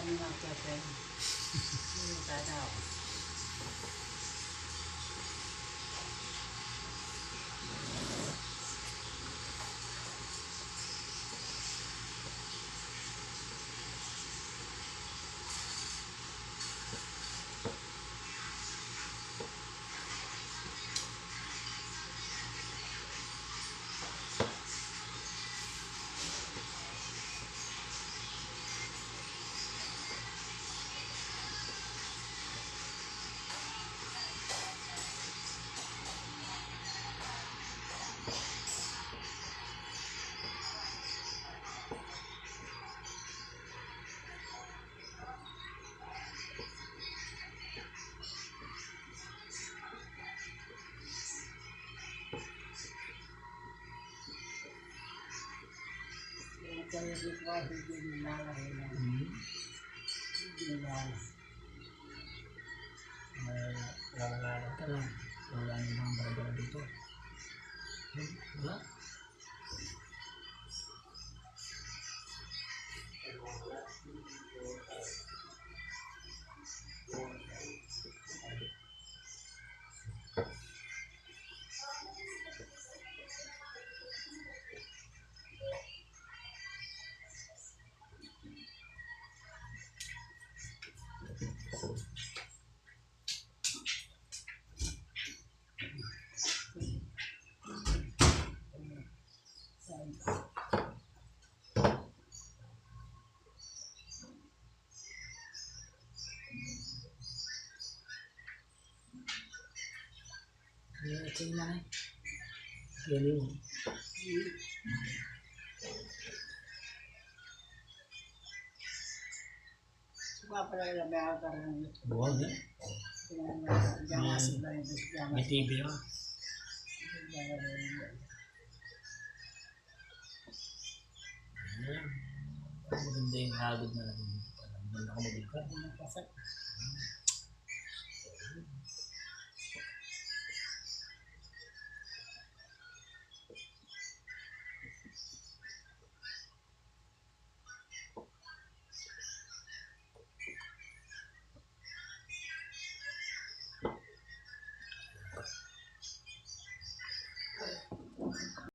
ni mga girlfriend. Hindi ka daw. Kaya di ko hindi nalahin lang. Hindi nalahin. Wala ka lang. Wala namang barabara dito. Wala. Ito na eh. Galing. Suka pala yung labi ako rin. Buwag eh. May TV oh. Maganda yung hagod na lang. Maganda ako maglakad.